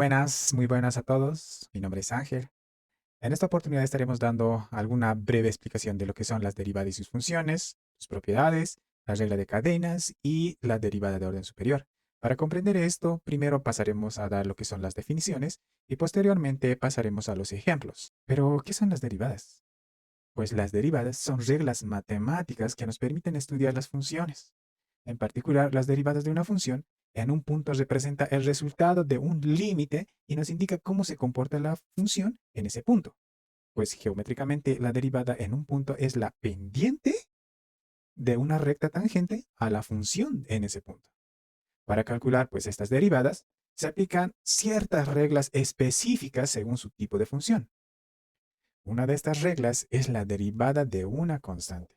Muy buenas a todos. Mi nombre es Ángel. En esta oportunidad estaremos dando alguna breve explicación de lo que son las derivadas y sus funciones, sus propiedades, la regla de cadenas y la derivada de orden superior. Para comprender esto, primero pasaremos a dar lo que son las definiciones y posteriormente pasaremos a los ejemplos. Pero, ¿qué son las derivadas? Pues las derivadas son reglas matemáticas que nos permiten estudiar las funciones. En particular, las derivadas de una función en un punto representa el resultado de un límite y nos indica cómo se comporta la función en ese punto. Pues geométricamente la derivada en un punto es la pendiente de una recta tangente a la función en ese punto. Para calcular pues estas derivadas se aplican ciertas reglas específicas según su tipo de función. Una de estas reglas es la derivada de una constante.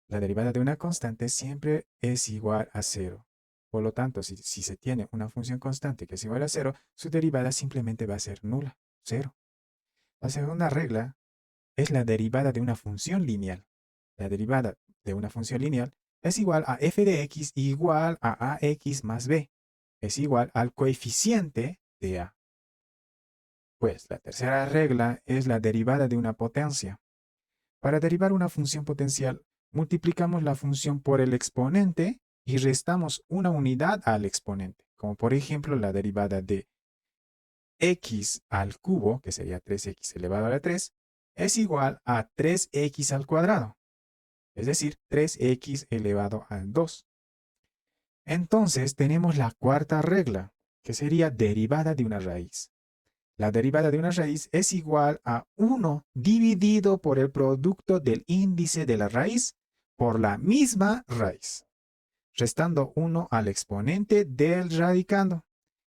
La derivada de una constante siempre es igual a cero. Por lo tanto, si se tiene una función constante que es igual a cero, su derivada simplemente va a ser nula, cero. La segunda regla es la derivada de una función lineal. La derivada de una función lineal es igual a f de x igual a ax más b. Es igual al coeficiente de a. Pues la tercera regla es la derivada de una potencia. Para derivar una función potencial, multiplicamos la función por el exponente y restamos una unidad al exponente, como por ejemplo la derivada de x al cubo, que sería 3x elevado a la 3, es igual a 3x al cuadrado, es decir, 3x elevado al 2. Entonces tenemos la cuarta regla, que sería derivada de una raíz. La derivada de una raíz es igual a 1 dividido por el producto del índice de la raíz por la misma raíz, restando 1 al exponente del radicando.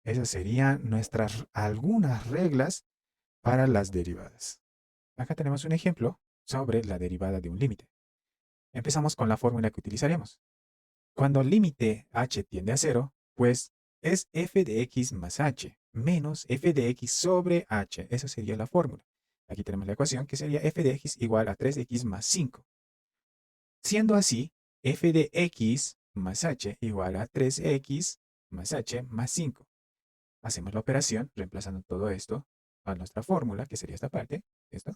Esas serían nuestras algunas reglas para las derivadas. Acá tenemos un ejemplo sobre la derivada de un límite. Empezamos con la fórmula que utilizaremos. Cuando el límite h tiende a 0, pues es f de x más h menos f de x sobre h. Esa sería la fórmula. Aquí tenemos la ecuación que sería f de x igual a 3x más 5. Siendo así, f de x más h igual a 3x más h más 5. Hacemos la operación reemplazando todo esto a nuestra fórmula, que sería esta parte. ¿Esto?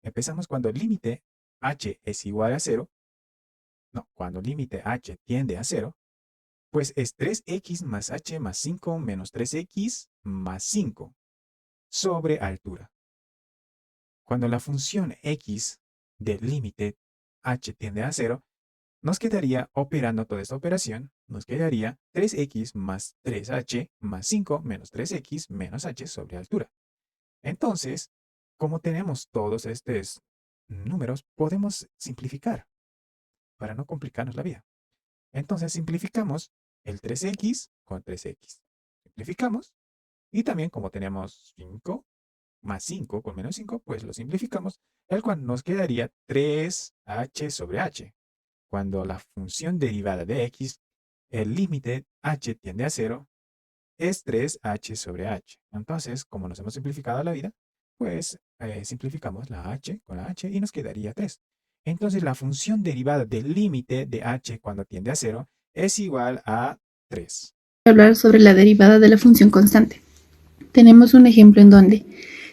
Empezamos cuando el límite h es igual a 0. No, cuando el límite h tiende a 0. Pues es 3x más h más 5 menos 3x más 5 sobre altura. Cuando la función x del límite h tiende a 0, nos quedaría, operando toda esta operación, nos quedaría 3x más 3h más 5 menos 3x menos h sobre altura. Entonces, como tenemos todos estos números, podemos simplificar para no complicarnos la vida. Entonces simplificamos el 3x con 3x. Simplificamos. Y también como tenemos 5 más 5 con menos 5, pues lo simplificamos, el cual nos quedaría 3h sobre h. Cuando la función derivada de x, el límite h tiende a 0, es 3h sobre h. Entonces, como nos hemos simplificado la vida, pues simplificamos la h con la h y nos quedaría 3. Entonces, la función derivada del límite de h cuando tiende a 0 es igual a 3. Hablar sobre la derivada de la función constante. Tenemos un ejemplo en donde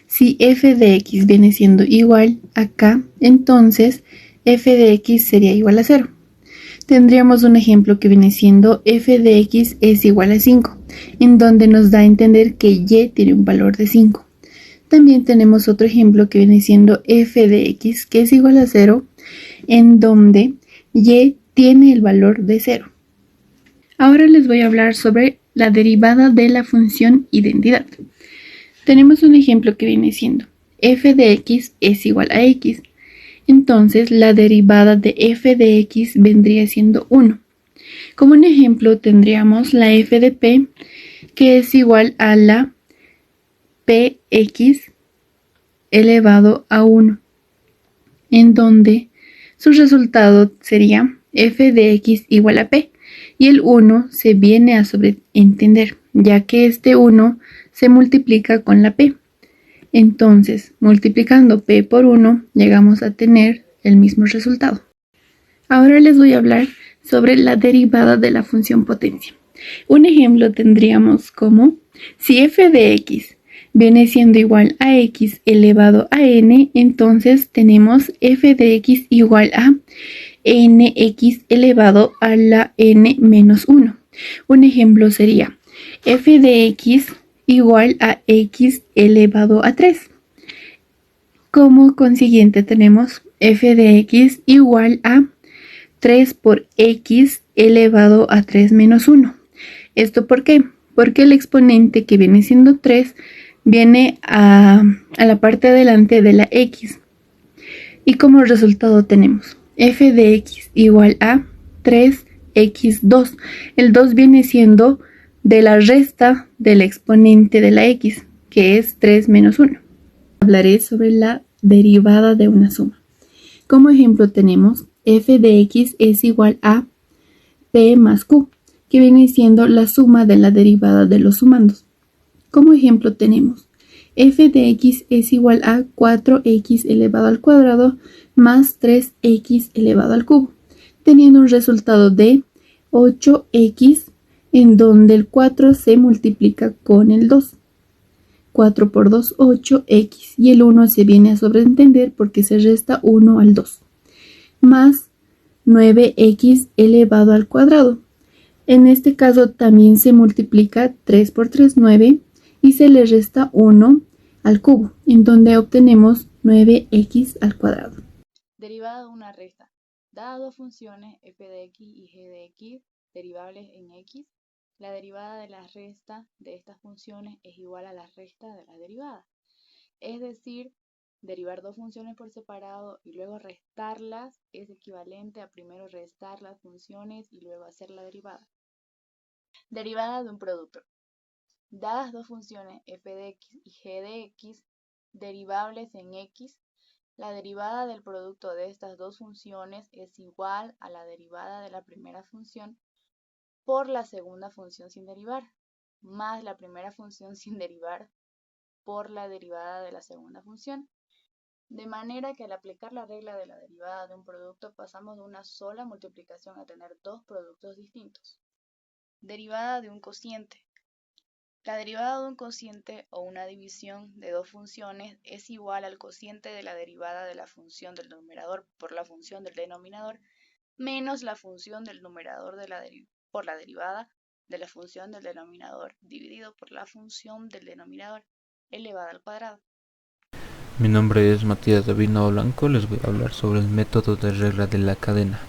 si f de x viene siendo igual a k, entonces f de x sería igual a 0. Tendríamos un ejemplo que viene siendo f de x es igual a 5, en donde nos da a entender que y tiene un valor de 5. También tenemos otro ejemplo que viene siendo f de x que es igual a 0, en donde y tiene el valor de 0. Ahora les voy a hablar sobre la derivada de la función identidad. Tenemos un ejemplo que viene siendo f de x es igual a x. Entonces la derivada de f de x vendría siendo 1. Como un ejemplo tendríamos la f de p que es igual a la px elevado a 1, en donde su resultado sería f de x igual a p. Y el 1 se viene a sobreentender, ya que este 1 se multiplica con la p. Entonces, multiplicando p por 1, llegamos a tener el mismo resultado. Ahora les voy a hablar sobre la derivada de la función potencia. Un ejemplo tendríamos como Si f de x viene siendo igual a x elevado a n, entonces tenemos f de x igual a nx elevado a la n menos 1. Un ejemplo sería f de x igual a x elevado a 3. Como consiguiente tenemos f de x igual a 3 por x elevado a 3 menos 1. ¿Esto por qué? Porque el exponente que viene siendo 3 viene a la parte delante de la x. Y como resultado tenemos f de x igual a 3x2. El 2 viene siendo de la resta del exponente de la x, que es 3 menos 1. Hablaré sobre la derivada de una suma. Como ejemplo tenemos f de x es igual a p más q, que viene siendo la suma de la derivada de los sumandos. Como ejemplo tenemos f de x es igual a 4x elevado al cuadrado más 3x elevado al cubo, teniendo un resultado de 8x, en donde el 4 se multiplica con el 2. 4 por 2, 8x, y el 1 se viene a sobreentender porque se resta 1 al 2, más 9x elevado al cuadrado. En este caso también se multiplica 3 por 3, 9, y se le resta 1 al cubo, en donde obtenemos 9x al cuadrado. Derivada de una resta. Dadas dos funciones f de x y g de x, derivables en x, la derivada de la resta de estas funciones es igual a la resta de la derivada. Es decir, derivar dos funciones por separado y luego restarlas es equivalente a primero restar las funciones y luego hacer la derivada. Derivada de un producto. Dadas dos funciones f de x y g de x, derivables en x, la derivada del producto de estas dos funciones es igual a la derivada de la primera función por la segunda función sin derivar, más la primera función sin derivar por la derivada de la segunda función. De manera que al aplicar la regla de la derivada de un producto pasamos de una sola multiplicación a tener dos productos distintos. Derivada de un cociente. La derivada de un cociente o una división de dos funciones es igual al cociente de la derivada de la función del numerador por la función del denominador menos la función del numerador por la derivada de la función del denominador dividido por la función del denominador elevada al cuadrado. Mi nombre es Matías David Nova Blanco. Les voy a hablar sobre el método de regla de la cadena.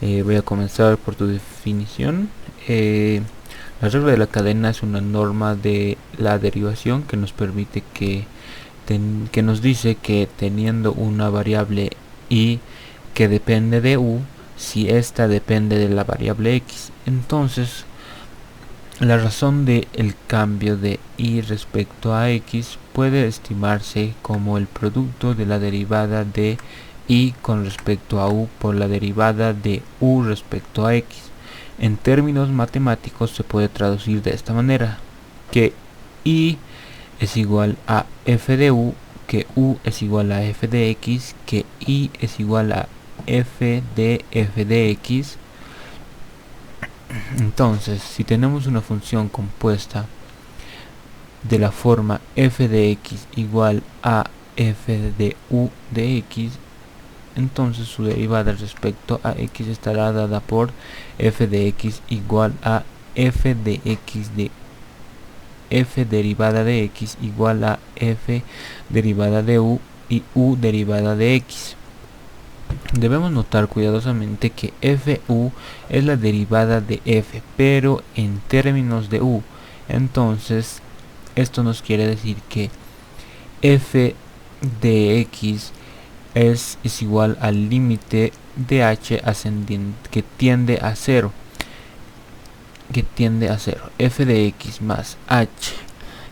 Voy a comenzar por tu definición. La regla de la cadena es una norma de la derivación que nos permite que nos dice que teniendo una variable y que depende de u, si esta depende de la variable x, entonces la razón del cambio de y respecto a x puede estimarse como el producto de la derivada de y con respecto a u por la derivada de u respecto a x. En términos matemáticos se puede traducir de esta manera, que y es igual a f de u, que u es igual a f de x, que y es igual a f de x. Entonces, si tenemos una función compuesta de la forma f de x igual a f de u de x, entonces su derivada respecto a x estará dada por f de x igual a f de x de f derivada de x igual a f derivada de u y u derivada de x. Debemos notar cuidadosamente que fu es la derivada de f, pero en términos de u. Entonces, esto nos quiere decir que f de x es igual al límite de h ascendiente que tiende a 0. F de x más h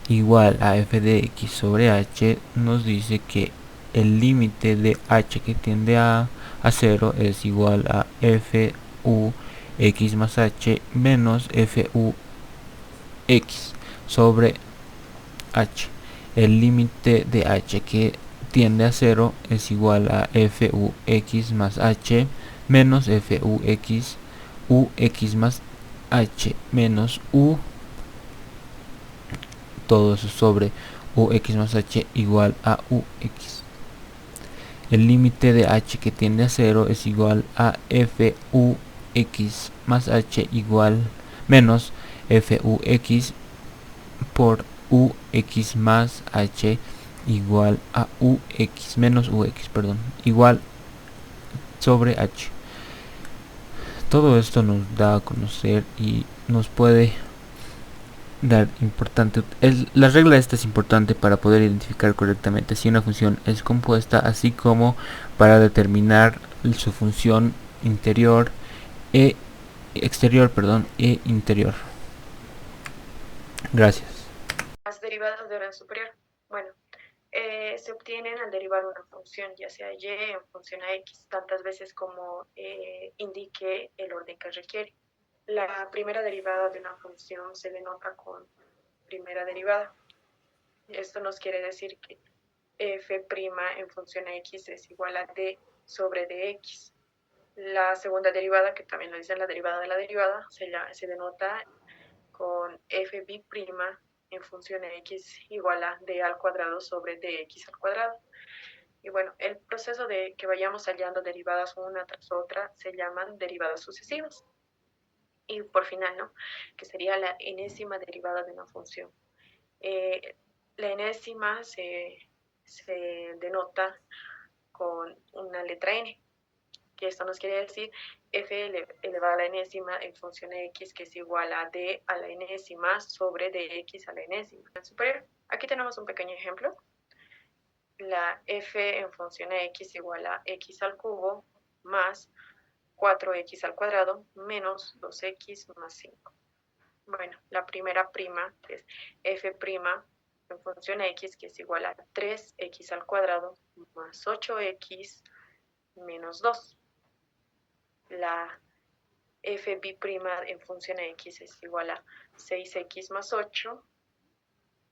igual a f de x sobre h nos dice que el límite de h que tiende a 0 es igual a fu x más h menos fu x sobre h. El límite de h que tiende a 0 es igual a fu x más h menos fu x u x más h menos u todo eso sobre ux más h igual a ux. El límite de h que tiende a 0 es igual a fux más h igual menos fux por ux más h igual a ux menos ux, igual sobre h. Todo esto nos da a conocer y nos puede dar importante. La regla esta es importante para poder identificar correctamente si una función es compuesta, así como para determinar su función interior exterior, e interior. Gracias. Las derivadas de orden superior. Bueno, se obtienen al derivar una función, ya sea y en función a x, tantas veces como indique el orden que requiere. La primera derivada de una función se denota con primera derivada. Esto nos quiere decir que f' en función a x es igual a d sobre dx. La segunda derivada, que también lo dice la derivada de la derivada, se denota con fb' en función a x igual a d al cuadrado sobre dx al cuadrado. Y bueno, el proceso de que vayamos hallando derivadas una tras otra se llaman derivadas sucesivas. Y por final, ¿no? Que sería la enésima derivada de una función. La enésima se denota con una letra n, que esto nos quiere decir f elevado a la enésima en función de x, que es igual a d a la enésima sobre dx a la enésima superior. Aquí tenemos un pequeño ejemplo. La f en función de x igual a x al cubo más 4x al cuadrado menos 2x más 5. Bueno, la primera prima es f' en función de x, que es igual a 3x al cuadrado más 8x menos 2. La fb' en función de x es igual a 6x más 8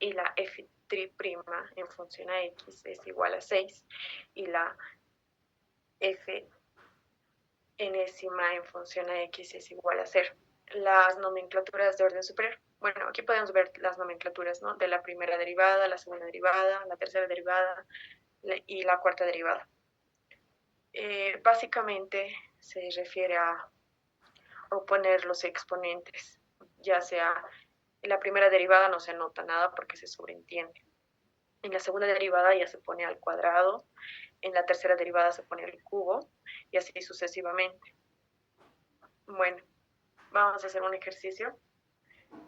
y la f' en función a x es igual a 6 y la f enésima en función a x es igual a 0. Las nomenclaturas de orden superior. Bueno, aquí podemos ver las nomenclaturas, ¿no? De la primera derivada, la segunda derivada, la tercera derivada y la cuarta derivada. Básicamente se refiere a oponer los exponentes, ya sea en la primera derivada no se anota nada porque se sobreentiende. En la segunda derivada ya se pone al cuadrado, en la tercera derivada se pone al cubo y así sucesivamente. Bueno, vamos a hacer un ejercicio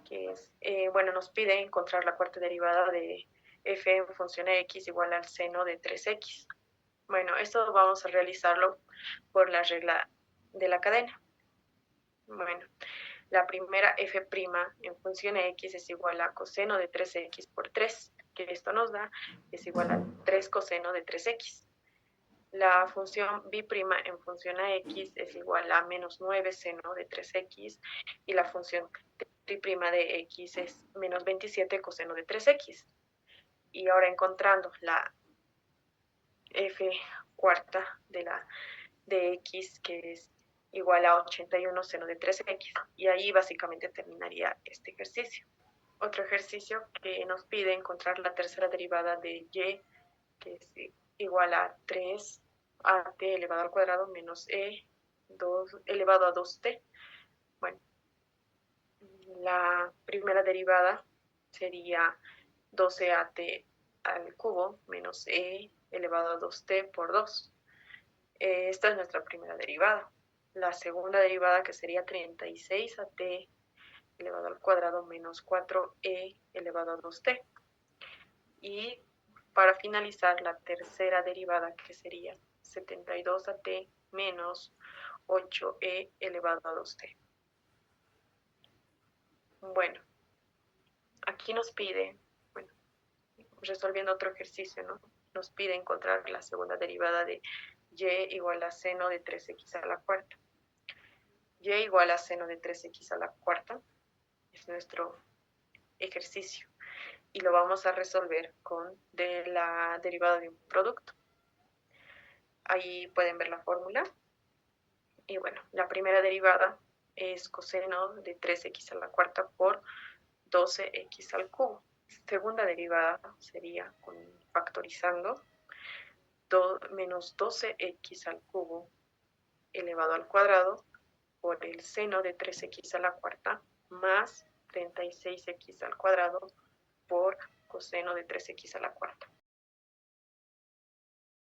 que es, bueno, nos pide encontrar la cuarta derivada de f en función de x igual al seno de 3x. Bueno, esto vamos a realizarlo por la regla de la cadena. Bueno, la primera f' en función de x es igual a coseno de 3x por 3, que esto nos da, es igual a 3 coseno de 3x. La función b' en función a x es igual a menos 9 seno de 3x y la función tri' de x es menos 27 coseno de 3x. Y ahora encontrando la f cuarta de x, que es igual a 81 seno de 3x, y ahí básicamente terminaría este ejercicio. Otro ejercicio que nos pide encontrar la tercera derivada de y, que es igual a 3at elevado al cuadrado menos 2 elevado a 2t. Bueno, la primera derivada sería 12at al cubo menos elevado a 2t por 2. Esta es nuestra primera derivada. La segunda derivada, que sería 36at elevado al cuadrado menos 4e elevado a 2t. Y para finalizar, la tercera derivada, que sería 72at menos 8e elevado a 2t. Bueno, aquí nos pide, bueno, resolviendo otro ejercicio, ¿no? Nos pide encontrar la segunda derivada de y igual a seno de 3x a la cuarta. Y igual a seno de 3x a la cuarta es nuestro ejercicio y lo vamos a resolver con de la derivada de un producto. Ahí pueden ver la fórmula. Y bueno, la primera derivada es coseno de 3x a la cuarta por 12x al cubo. segunda derivada sería factorizando menos 12x al cubo elevado al cuadrado por el seno de 3x a la cuarta más 36x al cuadrado por coseno de 3x a la cuarta.